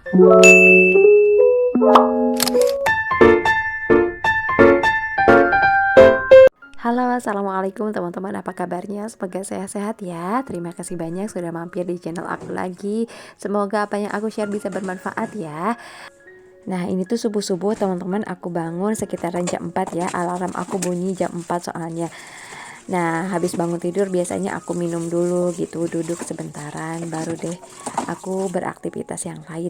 Halo, assalamualaikum teman-teman, apa kabarnya? Semoga sehat-sehat ya. Terima kasih banyak sudah mampir di channel aku lagi. Semoga apa yang aku share bisa bermanfaat ya. Nah, ini tuh subuh-subuh teman-teman, aku bangun sekitaran jam 4 ya. Alarm aku bunyi jam 4 soalnya. Nah, habis bangun tidur biasanya aku minum dulu gitu, duduk sebentaran, baru deh aku beraktivitas yang lain.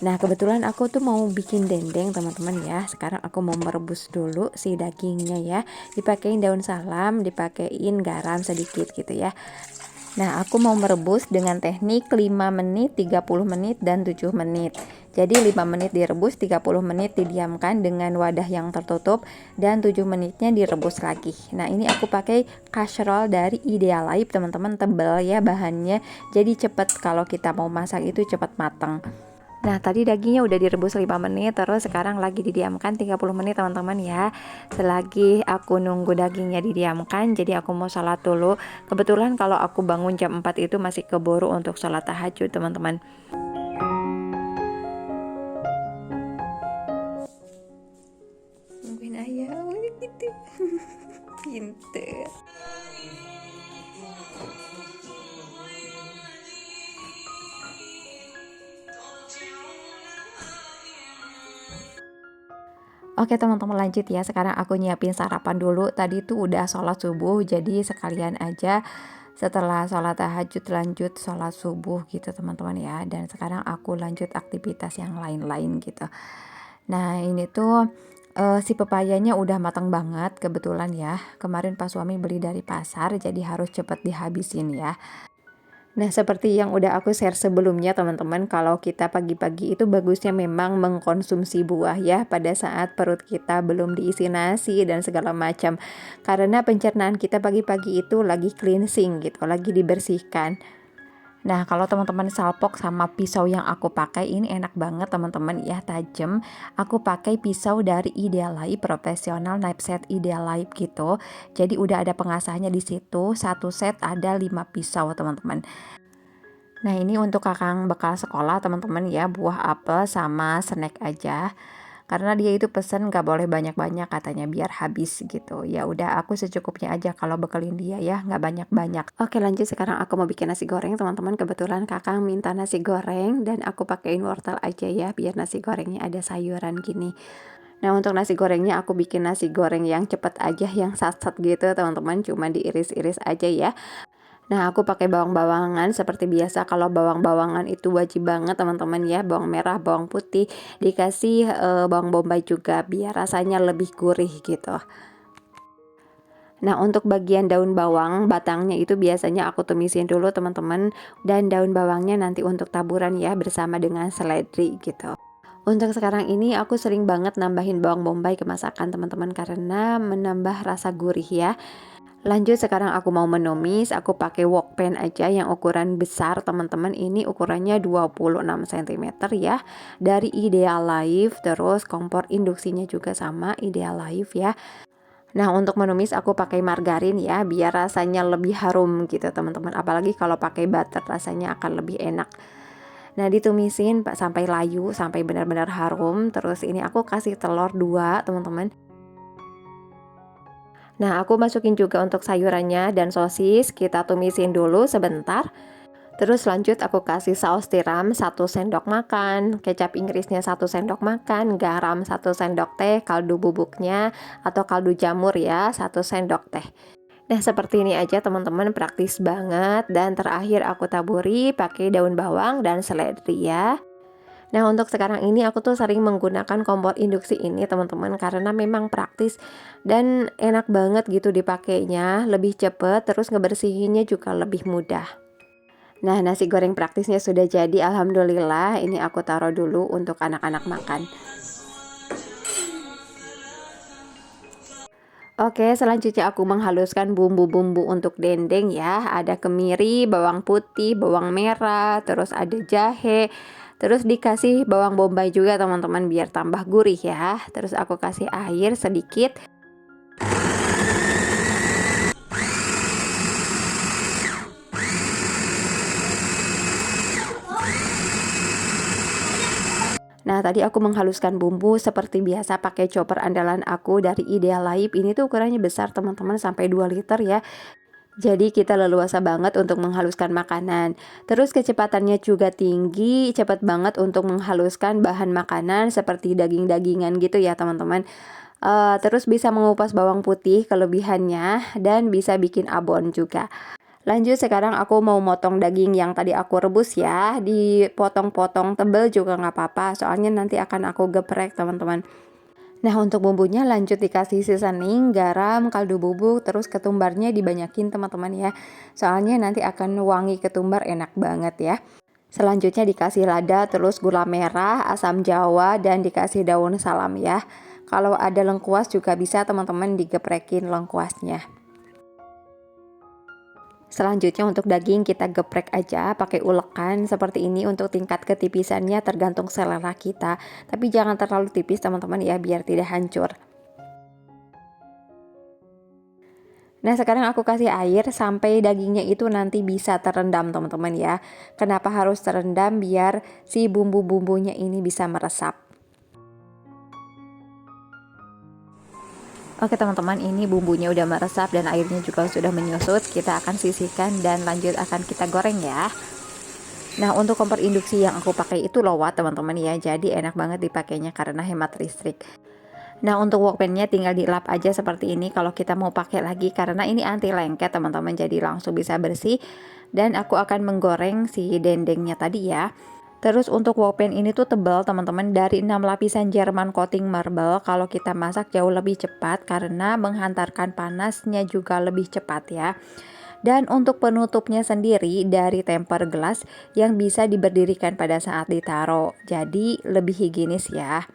Nah, kebetulan aku tuh mau bikin dendeng teman-teman ya. Sekarang aku mau merebus dulu si dagingnya ya. Dipakein daun salam, dipakein garam sedikit gitu ya. Nah, aku mau merebus dengan teknik 5 menit, 30 menit, dan 7 menit. Jadi 5 menit direbus, 30 menit didiamkan dengan wadah yang tertutup, dan 7 menitnya direbus lagi. Nah, ini aku pakai casserole dari Idealife teman-teman, tebal ya bahannya. Jadi cepet kalau kita mau masak itu cepat matang. Nah, tadi dagingnya udah direbus 5 menit, terus sekarang lagi didiamkan 30 menit teman-teman ya. Selagi aku nunggu dagingnya didiamkan, jadi aku mau sholat dulu. Kebetulan kalau aku bangun jam 4 itu masih keburu untuk sholat tahajud teman-teman. Nungguin ayah, gitu. Pinter. Oke teman-teman, lanjut ya. Sekarang aku nyiapin sarapan dulu. Tadi tuh udah sholat subuh, jadi sekalian aja setelah sholat tahajud lanjut sholat subuh gitu teman-teman ya. Dan sekarang aku lanjut aktivitas yang lain-lain gitu. Nah, ini tuh si pepayanya udah matang banget kebetulan ya. Kemarin pas suami beli dari pasar, jadi harus cepet dihabisin ya. Nah, seperti yang udah aku share sebelumnya teman-teman, kalau kita pagi-pagi itu bagusnya memang mengkonsumsi buah ya pada saat perut kita belum diisi nasi dan segala macam. Karena pencernaan kita pagi-pagi itu lagi cleansing gitu, lagi dibersihkan. Nah, kalau teman-teman salpok sama pisau yang aku pakai ini enak banget teman-teman ya, tajam. Aku pakai pisau dari Idealife Professional Knife Set Idealife gitu. Jadi udah ada pengasahnya di situ. Satu set ada 5 pisau teman-teman. Nah, ini untuk kakang bekal sekolah teman-teman ya, buah apel sama snack aja. Karena dia itu pesen gak boleh banyak-banyak katanya biar habis gitu. Ya udah aku secukupnya aja kalau bekelin dia ya, nggak banyak-banyak. Oke, lanjut, sekarang aku mau bikin nasi goreng teman-teman. Kebetulan kakang minta nasi goreng dan aku pakein wortel aja ya biar nasi gorengnya ada sayuran gini. Nah, untuk nasi gorengnya aku bikin nasi goreng yang cepet aja, yang sat-sat gitu teman-teman, cuma diiris-iris aja ya. Nah, aku pakai bawang-bawangan seperti biasa. Kalau bawang-bawangan itu wajib banget teman-teman ya, bawang merah, bawang putih, dikasih bawang bombay juga biar rasanya lebih gurih gitu. Nah, untuk bagian daun bawang batangnya itu biasanya aku tumisin dulu teman-teman, dan daun bawangnya nanti untuk taburan ya bersama dengan seledri gitu. Untuk sekarang ini aku sering banget nambahin bawang bombay ke masakan teman-teman karena menambah rasa gurih ya. Lanjut, sekarang aku mau menumis. Aku pakai wok pan aja yang ukuran besar teman-teman. Ini ukurannya 26 cm ya, dari Idealife. Terus kompor induksinya juga sama Idealife ya. Nah, untuk menumis aku pakai margarin ya biar rasanya lebih harum gitu teman-teman. Apalagi kalau pakai butter rasanya akan lebih enak. Nah, ditumisin sampai layu, sampai benar-benar harum. Terus ini aku kasih telur 2 teman-teman. Nah, aku masukin juga untuk sayurannya dan sosis. Kita tumisin dulu sebentar. Terus lanjut aku kasih saus tiram 1 sendok makan, kecap Inggrisnya 1 sendok makan, garam 1 sendok teh, kaldu bubuknya atau kaldu jamur ya 1 sendok teh. Nah, seperti ini aja teman-teman, praktis banget. Dan terakhir aku taburi pakai daun bawang dan seledri ya. Nah, untuk sekarang ini aku tuh sering menggunakan kompor induksi ini teman-teman karena memang praktis dan enak banget gitu dipakainya, lebih cepet, terus ngebersihinnya juga lebih mudah. Nah, nasi goreng praktisnya sudah jadi, alhamdulillah. Ini aku taruh dulu untuk anak-anak makan. Oke, selanjutnya aku menghaluskan bumbu-bumbu untuk dendeng ya. Ada kemiri, bawang putih, bawang merah, terus ada jahe. Terus dikasih bawang bombay juga teman-teman biar tambah gurih ya. Terus aku kasih air sedikit. Nah, tadi aku menghaluskan bumbu seperti biasa pakai chopper andalan aku dari Ideal Life. Ini tuh ukurannya besar teman-teman, sampai 2 liter ya. Jadi kita leluasa banget untuk menghaluskan makanan. Terus kecepatannya juga tinggi, cepat banget untuk menghaluskan bahan makanan seperti daging-dagingan gitu ya teman-teman. Terus bisa mengupas bawang putih kelebihannya dan bisa bikin abon juga. Lanjut, sekarang aku mau motong daging yang tadi aku rebus ya. Dipotong-potong tebel juga nggak apa-apa, soalnya nanti akan aku geprek teman-teman. Nah, untuk bumbunya lanjut dikasih seasoning, garam, kaldu bubuk, terus ketumbarnya dibanyakin teman-teman ya. Soalnya nanti akan wangi ketumbar, enak banget ya. Selanjutnya dikasih lada, terus gula merah, asam jawa, dan dikasih daun salam ya. Kalau ada lengkuas juga bisa teman-teman digeprekin lengkuasnya. Selanjutnya untuk daging kita geprek aja pakai ulekan seperti ini. Untuk tingkat ketipisannya tergantung selera kita, tapi jangan terlalu tipis teman-teman ya, biar tidak hancur. Nah, sekarang aku kasih air sampai dagingnya itu nanti bisa terendam teman-teman ya. Kenapa harus terendam? Biar si bumbu-bumbunya ini bisa meresap. Oke teman-teman, ini bumbunya udah meresap dan airnya juga sudah menyusut. Kita akan sisihkan dan lanjut akan kita goreng ya. Nah, untuk kompor induksi yang aku pakai itu low watt teman-teman ya, jadi enak banget dipakainya karena hemat listrik. Nah, untuk wokpennya tinggal dilap aja seperti ini kalau kita mau pakai lagi, karena ini anti lengket teman-teman, jadi langsung bisa bersih. Dan aku akan menggoreng si dendengnya tadi ya. Terus untuk wokpen ini tuh tebal teman-teman, dari 6 lapisan Jerman coating marble. Kalau kita masak jauh lebih cepat karena menghantarkan panasnya juga lebih cepat ya. Dan untuk penutupnya sendiri dari temper glass yang bisa diberdirikan pada saat ditaruh, jadi lebih higienis ya.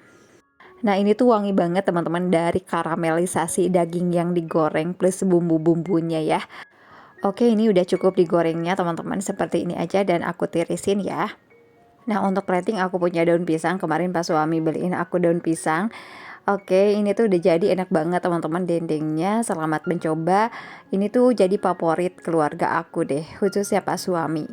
Nah, ini tuh wangi banget teman-teman dari karamelisasi daging yang digoreng plus bumbu-bumbunya ya. Oke, ini udah cukup digorengnya teman-teman, seperti ini aja dan aku tirisin ya. Nah, untuk plating aku punya daun pisang, kemarin pas suami beliin aku daun pisang. Oke, ini tuh udah jadi, enak banget teman-teman dendengnya. Selamat mencoba. Ini tuh jadi favorit keluarga aku deh, khususnya pas suami.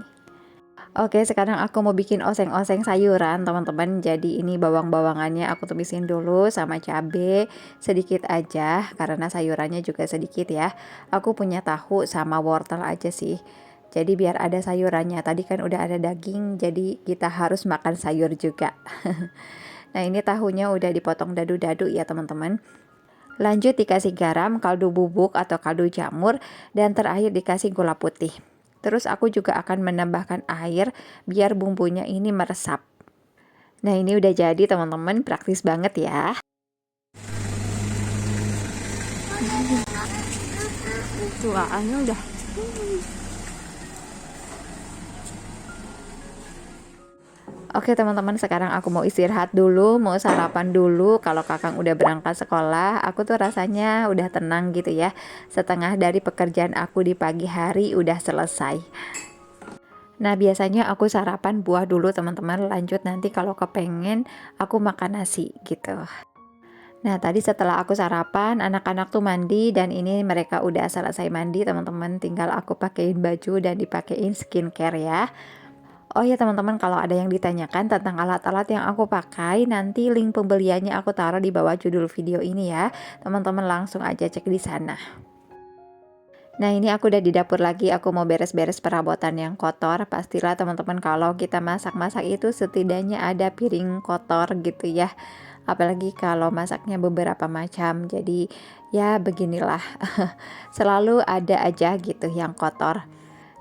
Oke, sekarang aku mau bikin oseng-oseng sayuran teman-teman. Jadi ini bawang-bawangannya aku tumisin dulu sama cabe sedikit aja karena sayurannya juga sedikit ya. Aku punya tahu sama wortel aja sih. Jadi biar ada sayurannya. Tadi kan udah ada daging, jadi kita harus makan sayur juga. Nah, ini tahunya udah dipotong dadu-dadu ya teman-teman. Lanjut dikasih garam, kaldu bubuk atau kaldu jamur, dan terakhir dikasih gula putih. Terus aku juga akan menambahkan air biar bumbunya ini meresap. Nah, ini udah jadi teman-teman, praktis banget ya. Cuacannya udah. Oke teman-teman, sekarang aku mau istirahat dulu, mau sarapan dulu. Kalau kakang udah berangkat sekolah, aku tuh rasanya udah tenang gitu ya. Setengah dari pekerjaan aku di pagi hari udah selesai. Nah, biasanya aku sarapan buah dulu teman-teman, lanjut nanti kalau kepengen aku makan nasi gitu. Nah, tadi setelah aku sarapan, anak-anak tuh mandi dan ini mereka udah selesai mandi teman-teman. Tinggal aku pakein baju dan dipakein skincare ya. Oh ya teman-teman, kalau ada yang ditanyakan tentang alat-alat yang aku pakai, nanti link pembeliannya aku taruh di bawah judul video ini ya. Teman-teman langsung aja cek di sana. Nah, ini aku udah di dapur lagi, aku mau beres-beres perabotan yang kotor. Pastilah teman-teman kalau kita masak-masak itu setidaknya ada piring kotor gitu ya. Apalagi kalau masaknya beberapa macam. Jadi ya beginilah. Selalu ada aja gitu yang kotor.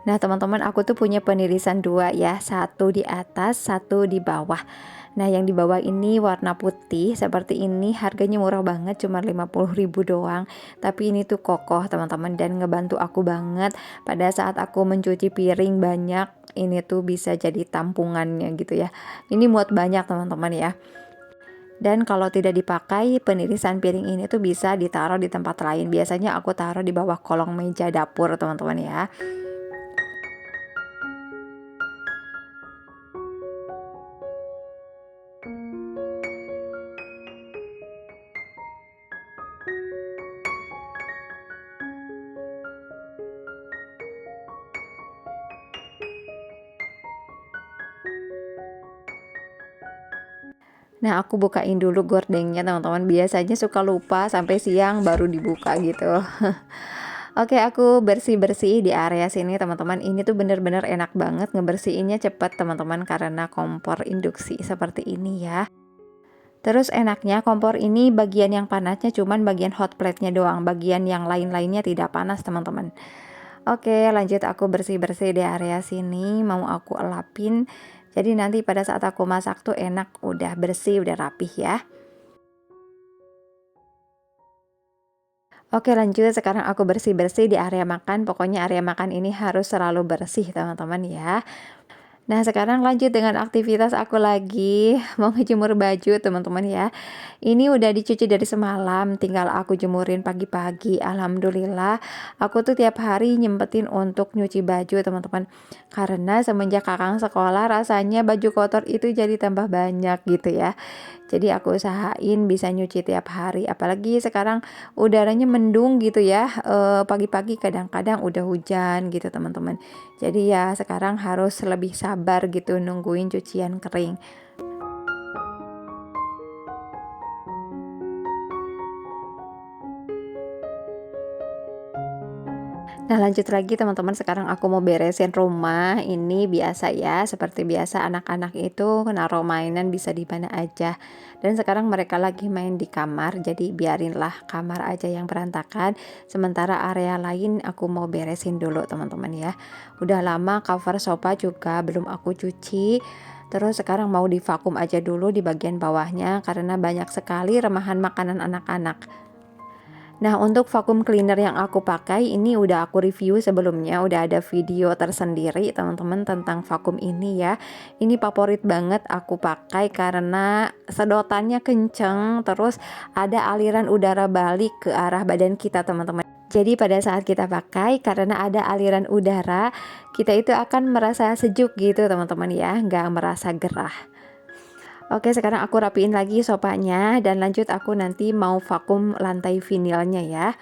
Nah teman-teman, aku tuh punya penirisan dua ya, satu di atas, satu di bawah. Nah yang di bawah ini warna putih seperti ini, harganya murah banget, cuma 50.000 doang. Tapi ini tuh kokoh teman-teman dan ngebantu aku banget pada saat aku mencuci piring banyak. Ini tuh bisa jadi tampungannya gitu ya. Ini muat banyak teman-teman ya. Dan kalau tidak dipakai, penirisan piring ini tuh bisa ditaruh di tempat lain. Biasanya aku taruh di bawah kolong meja dapur teman-teman ya. Nah, aku bukain dulu gordengnya teman-teman, biasanya suka lupa sampai siang baru dibuka gitu. Oke, aku bersih-bersih di area sini teman-teman. Ini tuh bener-bener enak banget, ngebersihinnya cepet teman-teman karena kompor induksi seperti ini ya. Terus enaknya kompor ini bagian yang panasnya cuman bagian hot plate-nya doang, bagian yang lain-lainnya tidak panas teman-teman. Oke, lanjut aku bersih-bersih di area sini, mau aku elapin. Jadi nanti pada saat aku masak tuh enak, udah bersih, udah rapih ya. Oke, lanjut sekarang aku bersih-bersih di area makan. Pokoknya area makan ini harus selalu bersih teman-teman ya. Nah, sekarang lanjut dengan aktivitas aku lagi, mau ngejemur baju teman-teman ya. Ini udah dicuci dari semalam, tinggal aku jemurin pagi-pagi. Alhamdulillah, aku tuh tiap hari nyempetin untuk nyuci baju teman-teman. Karena semenjak kakang sekolah rasanya baju kotor itu jadi tambah banyak gitu ya. Jadi aku usahain bisa nyuci tiap hari, apalagi sekarang udaranya mendung gitu ya, pagi-pagi kadang-kadang udah hujan gitu teman-teman. Jadi ya sekarang harus lebih sabar gitu nungguin cucian kering. Nah, lanjut lagi teman-teman, sekarang aku mau beresin rumah. Ini biasa ya, seperti biasa anak-anak itu naruh mainan bisa di mana aja. Dan sekarang mereka lagi main di kamar, jadi biarinlah kamar aja yang berantakan. Sementara area lain aku mau beresin dulu teman-teman ya. Udah lama cover sofa juga belum aku cuci. Terus sekarang mau divakum aja dulu di bagian bawahnya karena banyak sekali remahan makanan anak-anak. Nah, untuk vacuum cleaner yang aku pakai ini udah aku review sebelumnya, udah ada video tersendiri teman-teman tentang vacuum ini ya. Ini favorit banget aku pakai karena sedotannya kenceng, terus ada aliran udara balik ke arah badan kita teman-teman. Jadi pada saat kita pakai karena ada aliran udara, kita itu akan merasa sejuk gitu teman-teman ya, nggak merasa gerah. Oke, sekarang aku rapiin lagi sofanya dan lanjut aku nanti mau vakum lantai vinilnya ya.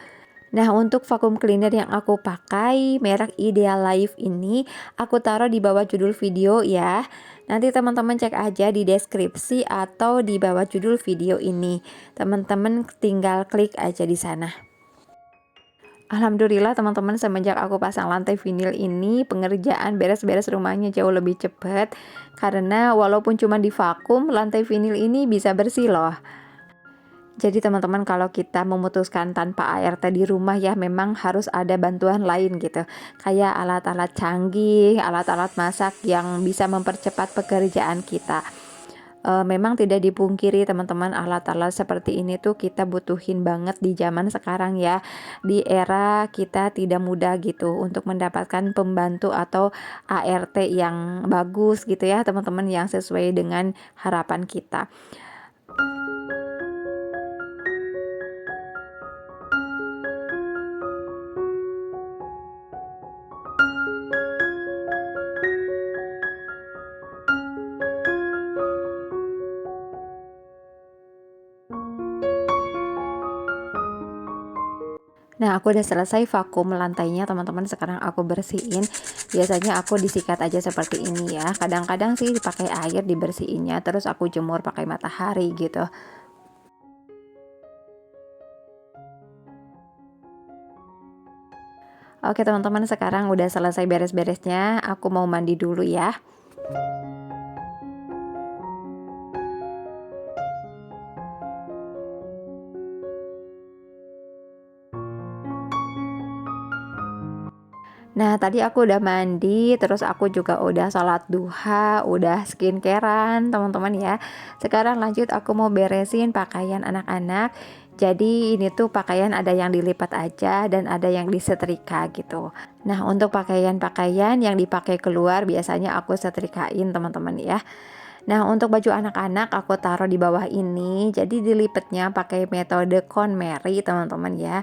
Nah, untuk vacuum cleaner yang aku pakai merek Ideal Life ini aku taruh di bawah judul video ya. Nanti teman-teman cek aja di deskripsi atau di bawah judul video ini. Teman-teman tinggal klik aja di sana. Alhamdulillah teman-teman, semenjak aku pasang lantai vinil ini pengerjaan beres-beres rumahnya jauh lebih cepat karena walaupun cuma di vakum lantai vinil ini bisa bersih loh. Jadi teman-teman, kalau kita memutuskan tanpa ART di rumah ya memang harus ada bantuan lain gitu. Kayak alat-alat canggih, alat-alat masak yang bisa mempercepat pekerjaan kita. Memang tidak dipungkiri teman-teman, alat-alat seperti ini tuh kita butuhin banget di zaman sekarang ya. Di era kita tidak mudah gitu untuk mendapatkan pembantu atau ART yang bagus gitu ya teman-teman, yang sesuai dengan harapan kita. Nah, aku udah selesai vakum lantainya teman-teman, sekarang aku bersihin. Biasanya aku disikat aja seperti ini ya. Kadang-kadang sih dipakai air dibersihinnya, terus aku jemur pakai matahari gitu. Oke teman-teman, sekarang udah selesai beres-beresnya. Aku mau mandi dulu ya. Nah, tadi aku udah mandi, terus aku juga udah sholat duha, udah skincarean teman-teman ya. Sekarang lanjut aku mau beresin pakaian anak-anak. Jadi ini tuh pakaian ada yang dilipat aja dan ada yang disetrika gitu. Nah, untuk pakaian-pakaian yang dipakai keluar biasanya aku setrikain teman-teman ya. Nah, untuk baju anak-anak aku taruh di bawah ini. Jadi dilipatnya pakai metode KonMari teman-teman ya.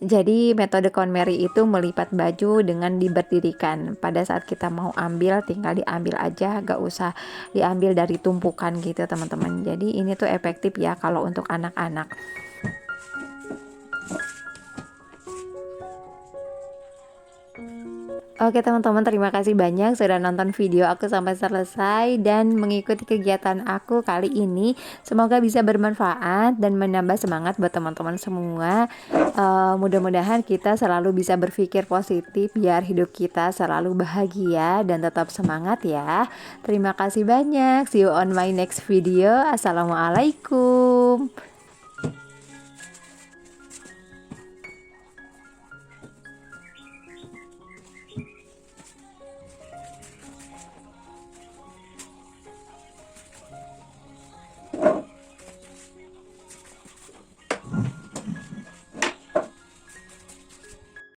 Jadi metode KonMari itu melipat baju dengan diberdirikan. Pada saat kita mau ambil tinggal diambil aja, gak usah diambil dari tumpukan gitu teman-teman. Jadi ini tuh efektif ya kalau untuk anak-anak. Oke teman-teman, terima kasih banyak sudah nonton video aku sampai selesai dan mengikuti kegiatan aku kali ini. Semoga bisa bermanfaat dan menambah semangat buat teman-teman semua. Mudah-mudahan kita selalu bisa berpikir positif biar hidup kita selalu bahagia dan tetap semangat ya. Terima kasih banyak. See you on my next video. Assalamualaikum.